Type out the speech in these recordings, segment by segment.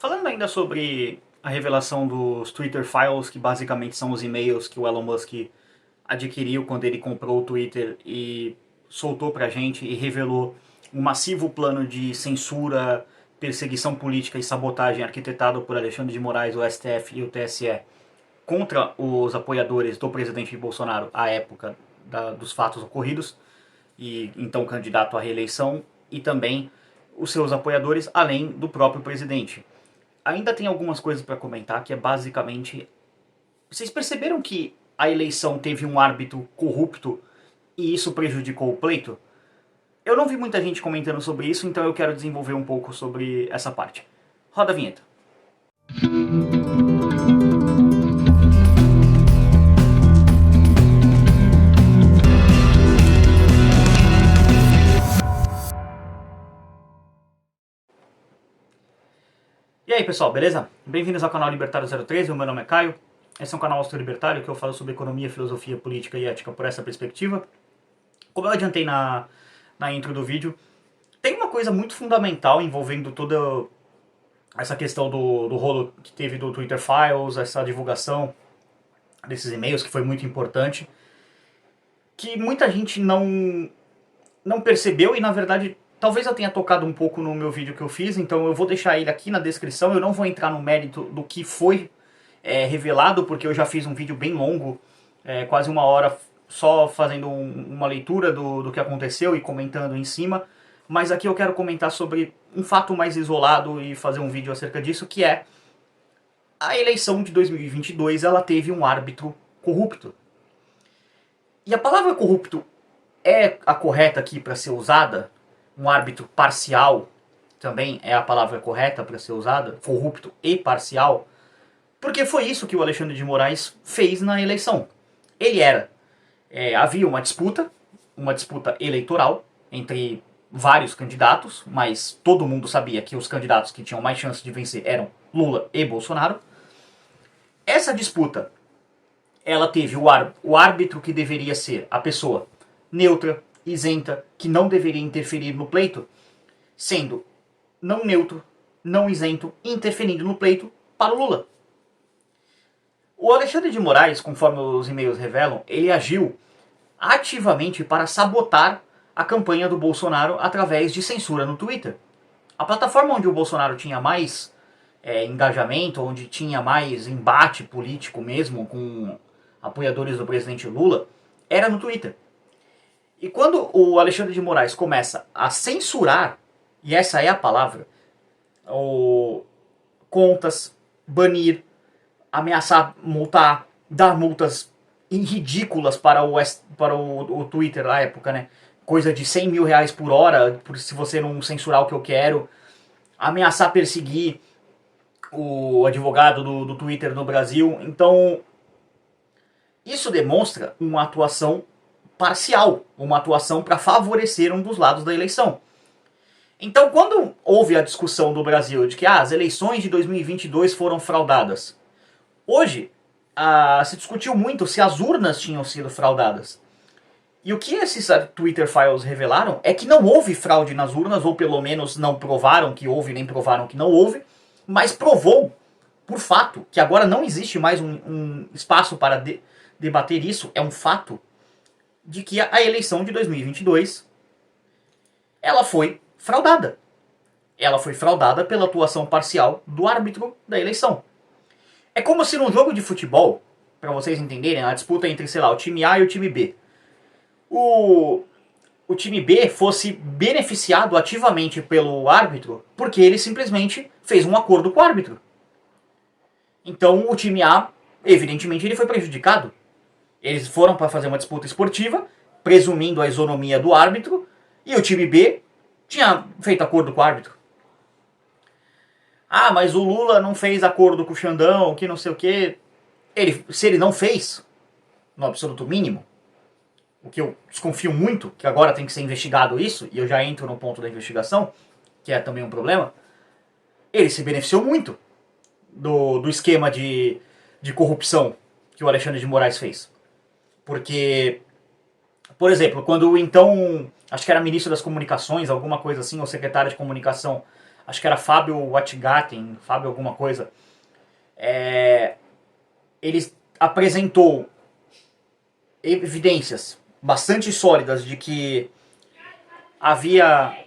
Falando ainda sobre a revelação dos Twitter Files, que basicamente são os e-mails que o Elon Musk adquiriu quando ele comprou o Twitter e soltou pra gente e revelou um massivo plano de censura, perseguição política e sabotagem arquitetado por Alexandre de Moraes, o STF e o TSE contra os apoiadores do presidente Bolsonaro à época dos fatos ocorridos, e então candidato à reeleição, e também os seus apoiadores, além do próprio presidente. Ainda tem algumas coisas para comentar, que é basicamente... Vocês perceberam que a eleição teve um árbitro corrupto e isso prejudicou o pleito? Eu não vi muita gente comentando sobre isso, então eu quero desenvolver um pouco sobre essa parte. Roda a vinheta. E aí pessoal, beleza? Bem-vindos ao canal Libertário 013, o meu nome é Caio. Esse é um canal austro-libertário que eu falo sobre economia, filosofia, política e ética por essa perspectiva. Como eu adiantei na intro do vídeo, tem uma coisa muito fundamental envolvendo toda essa questão do rolo que teve do Twitter Files, essa divulgação desses e-mails que foi muito importante, que muita gente não percebeu e na verdade... Talvez eu tenha tocado um pouco no meu vídeo que eu fiz, então eu vou deixar ele aqui na descrição. Eu não vou entrar no mérito do que foi revelado, porque eu já fiz um vídeo bem longo, quase uma hora, só fazendo uma leitura do que aconteceu e comentando em cima. Mas aqui eu quero comentar sobre um fato mais isolado e fazer um vídeo acerca disso, que é a eleição de 2022, ela teve um árbitro corrupto. E a palavra corrupto é a correta aqui para ser usada? Um árbitro parcial também é a palavra correta para ser usada, corrupto e parcial, porque foi isso que o Alexandre de Moraes fez na eleição. Havia uma disputa eleitoral entre vários candidatos, mas todo mundo sabia que os candidatos que tinham mais chance de vencer eram Lula e Bolsonaro. Essa disputa, ela teve o árbitro que deveria ser a pessoa neutra, isenta, que não deveria interferir no pleito, sendo não neutro, não isento, interferindo no pleito para o Lula. O Alexandre de Moraes, conforme os e-mails revelam, ele agiu ativamente para sabotar a campanha do Bolsonaro através de censura no Twitter. A plataforma onde o Bolsonaro tinha mais engajamento, onde tinha mais embate político mesmo com apoiadores do presidente Lula, era no Twitter. E quando o Alexandre de Moraes começa a censurar, e essa é a palavra, contas, banir, ameaçar multar, dar multas ridículas para o Twitter na época, né? Coisa de 100 mil reais por hora, se você não censurar o que eu quero, ameaçar perseguir o advogado do Twitter no Brasil. Então, isso demonstra uma atuação parcial, uma atuação para favorecer um dos lados da eleição. Então, quando houve a discussão do Brasil de que as eleições de 2022 foram fraudadas, hoje se discutiu muito se as urnas tinham sido fraudadas. E o que esses Twitter Files revelaram é que não houve fraude nas urnas, ou pelo menos não provaram que houve, nem provaram que não houve, mas provou, por fato, que agora não existe mais um espaço para debater isso, é um fato, de que a eleição de 2022 ela foi fraudada. Ela foi fraudada pela atuação parcial do árbitro da eleição. É como se num jogo de futebol, para vocês entenderem, a disputa entre, sei lá, o time A e o time B, o time B fosse beneficiado ativamente pelo árbitro porque ele simplesmente fez um acordo com o árbitro. Então o time A, evidentemente, ele foi prejudicado. Eles foram para fazer uma disputa esportiva, presumindo a isonomia do árbitro, e o time B tinha feito acordo com o árbitro. Ah, mas o Lula não fez acordo com o Xandão, que não sei o quê. Se ele não fez, no absoluto mínimo, o que eu desconfio muito, que agora tem que ser investigado isso, e eu já entro no ponto da investigação, que é também um problema, ele se beneficiou muito do esquema de corrupção que o Alexandre de Moraes fez. Porque, por exemplo, quando então, acho que era ministro das comunicações, alguma coisa assim, ou secretário de comunicação, acho que era Fábio Watgaten, Fábio alguma coisa, ele apresentou evidências bastante sólidas de que havia...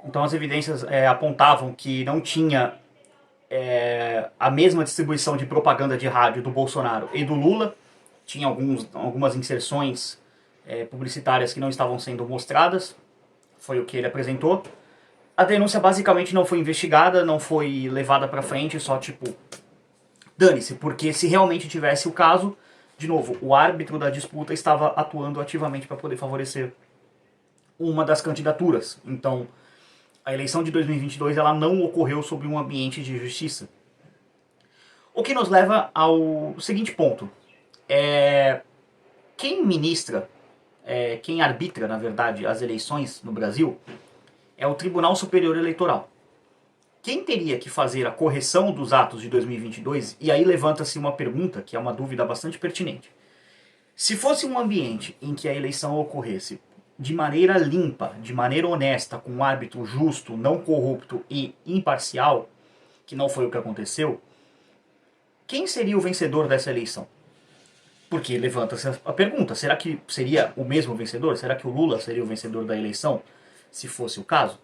Então as evidências apontavam que não tinha a mesma distribuição de propaganda de rádio do Bolsonaro e do Lula. Tinha algumas inserções publicitárias que não estavam sendo mostradas. Foi o que ele apresentou. A denúncia basicamente não foi investigada, não foi levada pra frente, só tipo... dane-se, porque se realmente tivesse o caso, de novo, o árbitro da disputa estava atuando ativamente para poder favorecer uma das candidaturas. Então, a eleição de 2022 ela não ocorreu sob um ambiente de justiça. O que nos leva ao seguinte ponto. Quem ministra, quem arbitra, na verdade, as eleições no Brasil é o Tribunal Superior Eleitoral. Quem teria que fazer a correção dos atos de 2022, e aí levanta-se uma pergunta, que é uma dúvida bastante pertinente. Se fosse um ambiente em que a eleição ocorresse de maneira limpa, de maneira honesta, com um árbitro justo, não corrupto e imparcial, que não foi o que aconteceu, quem seria o vencedor dessa eleição? Porque levanta-se a pergunta, será que seria o mesmo vencedor? Será que o Lula seria o vencedor da eleição, se fosse o caso?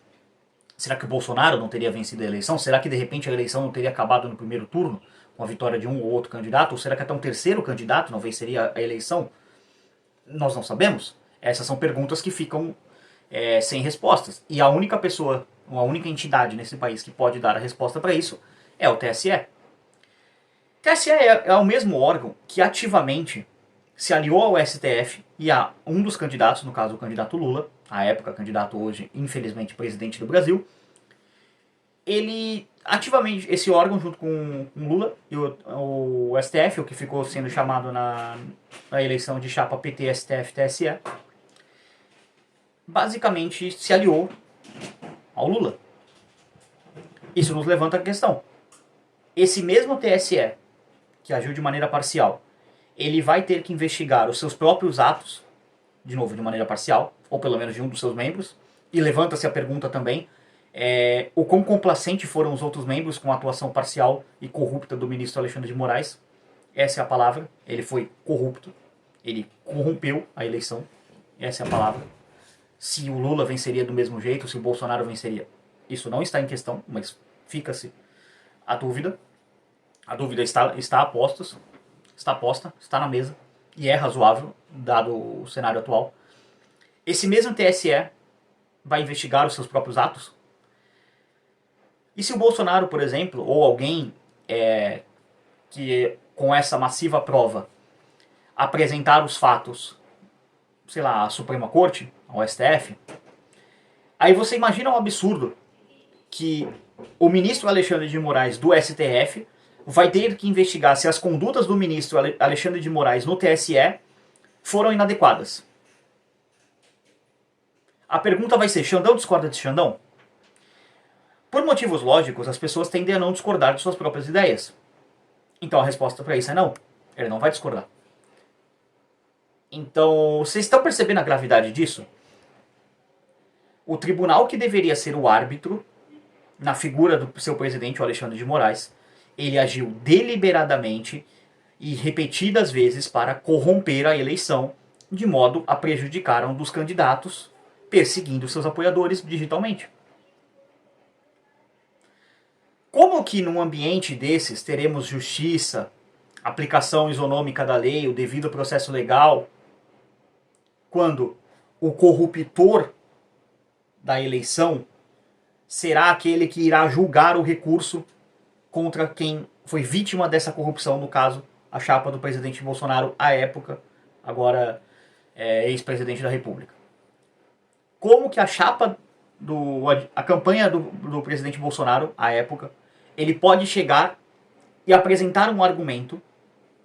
Será que o Bolsonaro não teria vencido a eleição? Será que de repente a eleição não teria acabado no primeiro turno, com a vitória de um ou outro candidato? Ou será que até um terceiro candidato não venceria a eleição? Nós não sabemos. Essas são perguntas que ficam sem respostas. E a única pessoa, a única entidade nesse país que pode dar a resposta para isso é o TSE. O TSE é o mesmo órgão que ativamente se aliou ao STF e a um dos candidatos, no caso o candidato Lula, à época candidato, hoje infelizmente presidente do Brasil, ele ativamente, esse órgão junto com Lula e o STF, o que ficou sendo chamado na eleição de chapa PT, STF, TSE, basicamente se aliou ao Lula. Isso nos levanta a questão. Esse mesmo TSE, que agiu de maneira parcial, ele vai ter que investigar os seus próprios atos, de novo, de maneira parcial, ou pelo menos de um dos seus membros, e levanta-se a pergunta também, o quão complacente foram os outros membros com a atuação parcial e corrupta do ministro Alexandre de Moraes. Essa é a palavra, ele foi corrupto, ele corrompeu a eleição, essa é a palavra. Se o Lula venceria do mesmo jeito, se o Bolsonaro venceria, isso não está em questão, mas fica-se a dúvida. A dúvida está a postos, está posta, está na mesa, e é razoável, dado o cenário atual. Esse mesmo TSE vai investigar os seus próprios atos? E se o Bolsonaro, por exemplo, ou alguém que com essa massiva prova apresentar os fatos, sei lá, à Suprema Corte, ao STF, aí você imagina um absurdo que o ministro Alexandre de Moraes do STF vai ter que investigar se as condutas do ministro Alexandre de Moraes no TSE foram inadequadas. A pergunta vai ser, Xandão discorda de Xandão? Por motivos lógicos, as pessoas tendem a não discordar de suas próprias ideias. Então a resposta para isso é não. Ele não vai discordar. Então, vocês estão percebendo a gravidade disso? O tribunal que deveria ser o árbitro, na figura do seu presidente, o Alexandre de Moraes, ele agiu deliberadamente e repetidas vezes para corromper a eleição, de modo a prejudicar um dos candidatos, perseguindo seus apoiadores digitalmente. Como que num ambiente desses teremos justiça, aplicação isonômica da lei, o devido processo legal, quando o corruptor da eleição será aquele que irá julgar o recurso contra quem foi vítima dessa corrupção, no caso, a chapa do presidente Bolsonaro à época, agora ex-presidente da República. Como que a chapa, a campanha do presidente Bolsonaro à época, ele pode chegar e apresentar um argumento,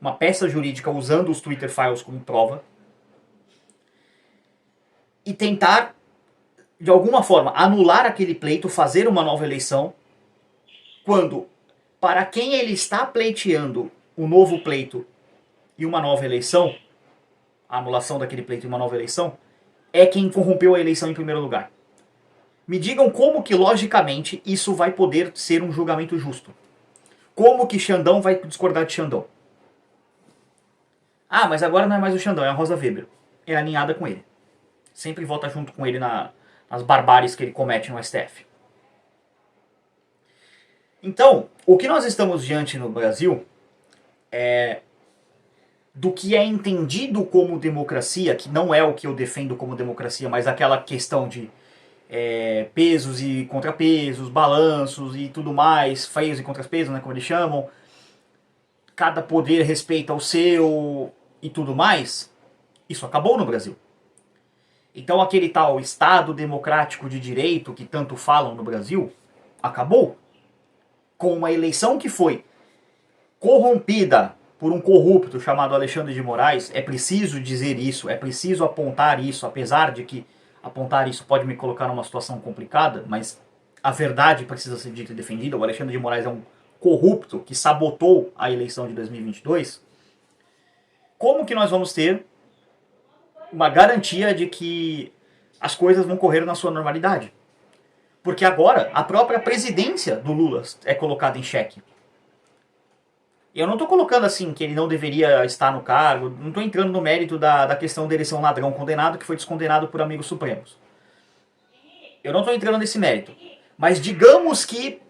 uma peça jurídica usando os Twitter Files como prova, e tentar, de alguma forma, anular aquele pleito, fazer uma nova eleição, quando, para quem ele está pleiteando um novo pleito e uma nova eleição, a anulação daquele pleito e uma nova eleição, é quem corrompeu a eleição em primeiro lugar. Me digam como que, logicamente, isso vai poder ser um julgamento justo. Como que Xandão vai discordar de Xandão? Ah, mas agora não é mais o Xandão, é a Rosa Weber. É alinhada com ele. Sempre vota junto com ele nas barbáries que ele comete no STF. Então, o que nós estamos diante no Brasil é do que é entendido como democracia, que não é o que eu defendo como democracia, mas aquela questão de pesos e contrapesos, balanços e tudo mais, freios e contrapesos, né, como eles chamam, cada poder respeita o seu e tudo mais, isso acabou no Brasil. Então aquele tal Estado democrático de direito que tanto falam no Brasil, acabou. Com uma eleição que foi corrompida por um corrupto chamado Alexandre de Moraes, é preciso dizer isso, é preciso apontar isso, apesar de que apontar isso pode me colocar numa situação complicada, mas a verdade precisa ser dita e defendida. O Alexandre de Moraes é um corrupto que sabotou a eleição de 2022. Como que nós vamos ter uma garantia de que as coisas vão correr na sua normalidade? Porque agora a própria presidência do Lula é colocada em xeque. Eu não estou colocando assim que ele não deveria estar no cargo, não estou entrando no mérito da questão dele ser um ladrão condenado que foi descondenado por amigos supremos. Eu não estou entrando nesse mérito. Mas digamos que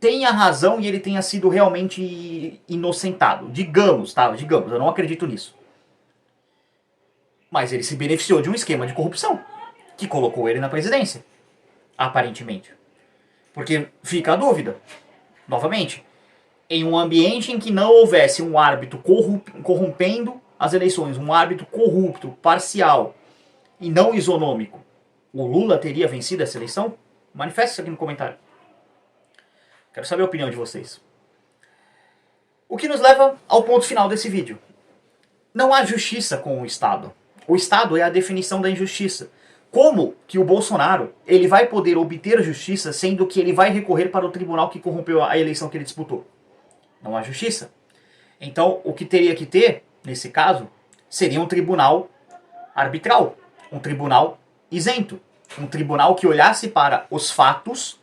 tenha razão e ele tenha sido realmente inocentado. Digamos, tá? Digamos, eu não acredito nisso. Mas ele se beneficiou de um esquema de corrupção que colocou ele na presidência. Aparentemente. Porque fica a dúvida. Novamente. Em um ambiente em que não houvesse um árbitro corrompendo as eleições, um árbitro corrupto, parcial e não isonômico, o Lula teria vencido essa eleição? Manifeste isso aqui no comentário. Quero saber a opinião de vocês. O que nos leva ao ponto final desse vídeo. Não há justiça com o Estado. O Estado é a definição da injustiça. Como que o Bolsonaro ele vai poder obter justiça sendo que ele vai recorrer para o tribunal que corrompeu a eleição que ele disputou? Não há justiça. Então, o que teria que ter, nesse caso, seria um tribunal arbitral, um tribunal isento, um tribunal que olhasse para os fatos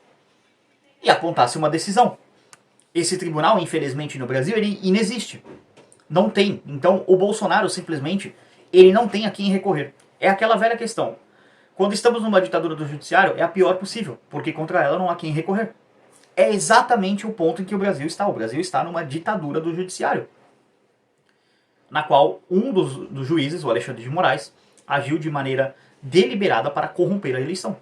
e apontasse uma decisão. Esse tribunal, infelizmente, no Brasil, ele inexiste. Não tem. Então, o Bolsonaro, simplesmente, ele não tem a quem recorrer. É aquela velha questão. Quando estamos numa ditadura do judiciário, é a pior possível, porque contra ela não há quem recorrer. É exatamente o ponto em que o Brasil está. O Brasil está numa ditadura do judiciário, na qual um dos juízes, o Alexandre de Moraes, agiu de maneira deliberada para corromper a eleição.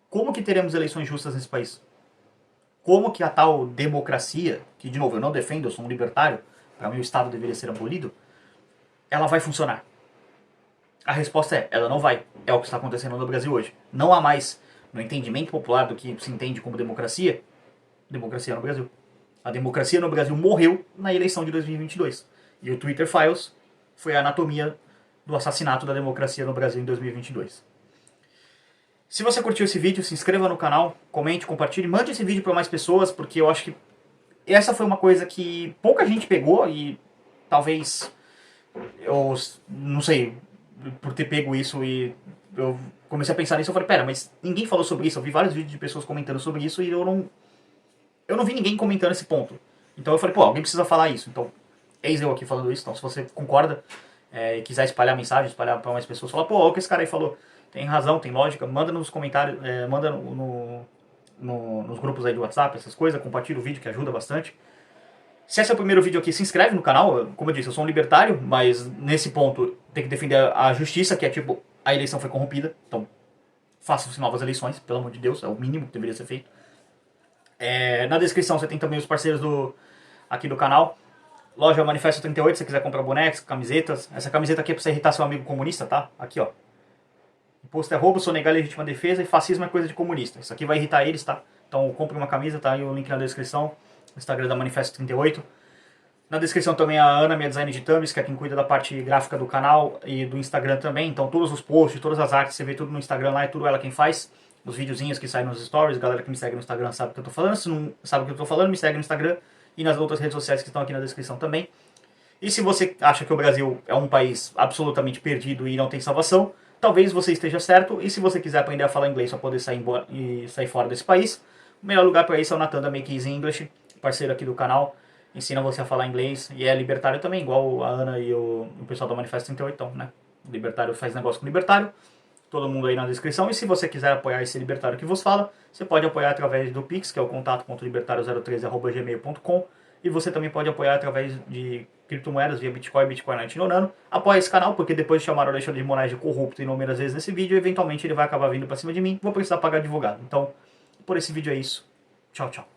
Como que teremos eleições justas nesse país? Como que a tal democracia, que de novo eu não defendo, eu sou um libertário, para mim o Estado deveria ser abolido, ela vai funcionar? A resposta é, ela não vai. É o que está acontecendo no Brasil hoje. Não há mais, no entendimento popular do que se entende como democracia no Brasil. A democracia no Brasil morreu na eleição de 2022. E o Twitter Files foi a anatomia do assassinato da democracia no Brasil em 2022. Se você curtiu esse vídeo, se inscreva no canal, comente, compartilhe, mande esse vídeo para mais pessoas, porque eu acho que essa foi uma coisa que pouca gente pegou e talvez, eu não sei, por ter pego isso e eu comecei a pensar nisso, eu falei, pera, mas ninguém falou sobre isso, eu vi vários vídeos de pessoas comentando sobre isso e eu não vi ninguém comentando esse ponto. Então eu falei, pô, alguém precisa falar isso. Então, eis eu aqui falando isso. Então, se você concorda e quiser espalhar mensagem, espalhar para mais pessoas, fala, pô, olha o que esse cara aí falou. Tem razão, tem lógica. Manda nos comentários, manda nos grupos aí do WhatsApp, essas coisas. Compartilha o vídeo que ajuda bastante. Se esse é o primeiro vídeo aqui, se inscreve no canal. Como eu disse, eu sou um libertário, mas nesse ponto tem que defender a justiça, que é tipo, a eleição foi corrompida. Então, façam-se novas eleições, pelo amor de Deus, é o mínimo que deveria ser feito. Na descrição você tem também os parceiros aqui do canal. Loja Manifesto 38, se você quiser comprar bonecos, camisetas. Essa camiseta aqui é pra você irritar seu amigo comunista, tá? Aqui, ó. Imposto é roubo, sonegar legítima defesa e fascismo é coisa de comunista. Isso aqui vai irritar eles, tá? Então compre uma camisa, tá? E o link na descrição. Instagram da Manifesto 38. Na descrição também a Ana, minha designer de thumbs, que é quem cuida da parte gráfica do canal e do Instagram também. Então todos os posts, todas as artes, você vê tudo no Instagram lá, é tudo ela quem faz. Os videozinhos que saem nos stories, galera que me segue no Instagram sabe o que eu tô falando. Se não sabe o que eu tô falando, me segue no Instagram e nas outras redes sociais que estão aqui na descrição também. E se você acha que o Brasil é um país absolutamente perdido e não tem salvação, talvez você esteja certo, e se você quiser aprender a falar inglês para poder sair fora desse país, o melhor lugar para isso é o Natan da Make Easy English, parceiro aqui do canal, ensina você a falar inglês, e é libertário também, igual a Ana e o pessoal da Manifesto 38, então, né? Libertário faz negócio com libertário, todo mundo aí na descrição, e se você quiser apoiar esse libertário que vos fala, você pode apoiar através do Pix, que é o contato.libertario013@gmail.com, e você também pode apoiar através de criptomoedas via Bitcoin, Bitcoin Lite no Nano. Apoie esse canal, porque depois chamaram o Alexandre de Moraes de corrupto inúmeras vezes nesse vídeo, e eventualmente ele vai acabar vindo pra cima de mim, vou precisar pagar advogado. Então, por esse vídeo é isso. Tchau, tchau.